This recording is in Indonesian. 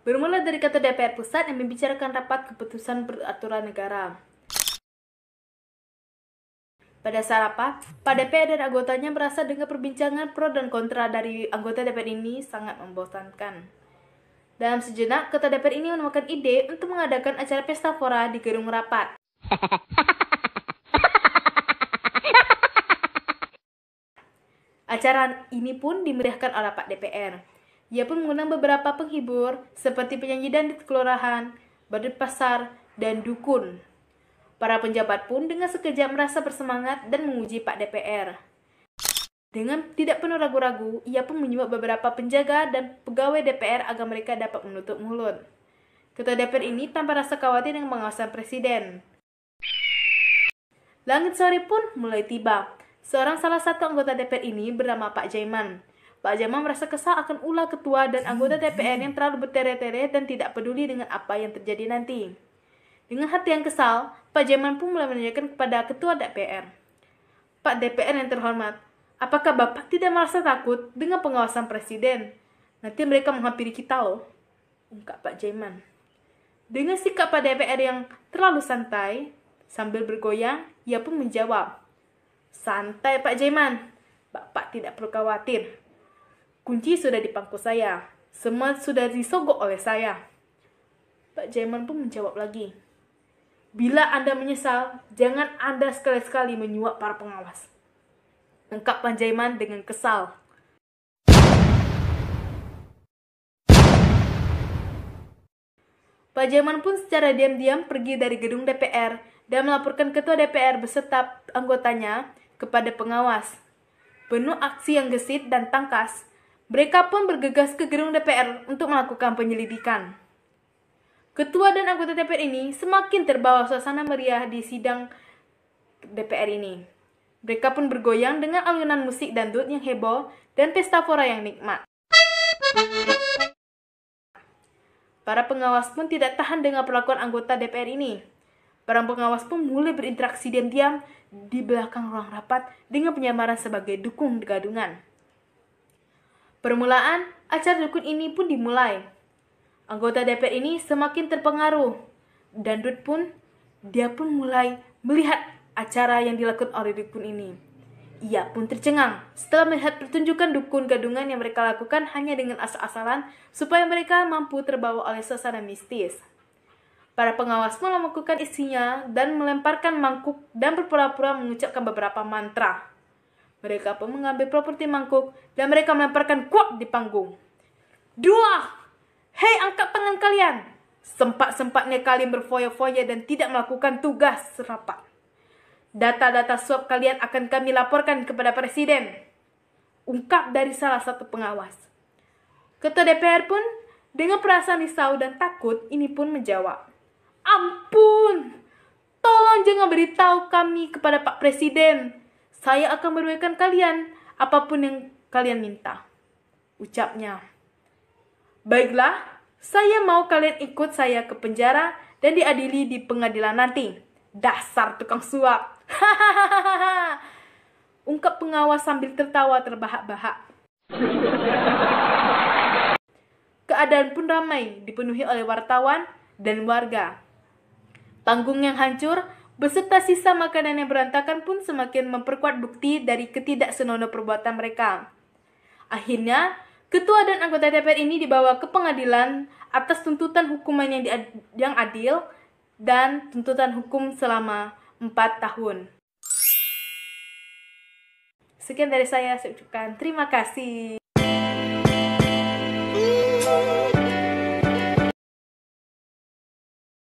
Bermula dari Ketua DPR Pusat yang membicarakan rapat keputusan peraturan negara. Pada saat rapat, Pak DPR dan anggotanya merasa dengan perbincangan pro dan kontra dari anggota DPR ini sangat membosankan. Dalam sejenak, Ketua DPR ini menemukan ide untuk mengadakan acara pesta pora di gedung rapat. Acara ini pun dimeriahkan oleh Pak DPR. Ia pun mengundang beberapa penghibur seperti penyanyi dandut kelurahan, badut pasar, dan dukun. Para penjabat pun dengan sekejap merasa bersemangat dan menguji Pak DPR. Dengan tidak penuh ragu-ragu, ia pun menyuap beberapa penjaga dan pegawai DPR agar mereka dapat menutup mulut. Ketua DPR ini tanpa rasa khawatir dengan pengawasan presiden. Langit sore pun mulai tiba. Salah satu anggota DPR ini bernama Pak Jaiman. Pak Jaiman merasa kesal akan ulah ketua dan anggota DPR yang terlalu bertele-tele dan tidak peduli dengan apa yang terjadi nanti. Dengan hati yang kesal, Pak Jaiman pun mulai menanyakan kepada ketua DPR. Pak DPR yang terhormat, apakah Bapak tidak merasa takut dengan pengawasan presiden? Nanti mereka menghampiri kita loh, ungkap Pak Jaiman. Dengan sikap Pak DPR yang terlalu santai, sambil bergoyang, ia pun menjawab, santai Pak Jaiman, Bapak tidak perlu khawatir. Kunci sudah di pangku saya, semua sudah disogok oleh saya. Pak Jaiman pun menjawab lagi, bila Anda menyesal, jangan Anda sekali-sekali menyuap para pengawas, ungkap Pak Jaiman dengan kesal. Pak Jaiman pun secara diam-diam pergi dari gedung DPR dan melaporkan ketua DPR beserta anggotanya kepada pengawas. Penuh aksi yang gesit dan tangkas, mereka pun bergegas ke gedung DPR untuk melakukan penyelidikan. Ketua dan anggota DPR ini semakin terbawa suasana meriah di sidang DPR ini. Mereka pun bergoyang dengan alunan musik dangdut yang heboh dan pesta pora yang nikmat. Para pengawas pun tidak tahan dengan perlakuan anggota DPR ini. Para pengawas pun mulai berinteraksi diam-diam di belakang ruang rapat dengan penyamaran sebagai dukun gadungan. Permulaan acara dukun ini pun dimulai. Anggota DPR ini semakin terpengaruh. Dandut pun, dia pun mulai melihat acara yang dilakukan oleh dukun ini. Ia pun tercengang setelah melihat pertunjukan dukun gadungan yang mereka lakukan hanya dengan asal-asalan supaya mereka mampu terbawa oleh suasana mistis. Para pengawas pun melakukan isinya dan melemparkan mangkuk dan berpura-pura mengucapkan beberapa mantra. Mereka pun mengambil properti mangkuk dan mereka melemparkan kuak di panggung. Dua! Hei, angkat tangan kalian! Sempat-sempatnya kalian berfoya-foya dan tidak melakukan tugas rapat. Data-data suap kalian akan kami laporkan kepada presiden, ungkap dari salah satu pengawas. Ketua DPR pun dengan perasaan risau dan takut ini pun menjawab, ampun, tolong jangan beritahu kami kepada Pak Presiden. Saya akan memberikan kalian apapun yang kalian minta, ucapnya. Baiklah, saya mau kalian ikut saya ke penjara dan diadili di pengadilan nanti. Dasar tukang suap. Hahaha. Ungkap pengawas sambil tertawa terbahak-bahak. Keadaan pun ramai, dipenuhi oleh wartawan dan warga. Panggung yang hancur beserta sisa makanan yang berantakan pun semakin memperkuat bukti dari ketidaksenonoh perbuatan mereka. Akhirnya, ketua dan anggota DPR ini dibawa ke pengadilan atas tuntutan hukuman yang adil dan tuntutan hukum selama 4 tahun. Sekian dari saya ucapkan terima kasih.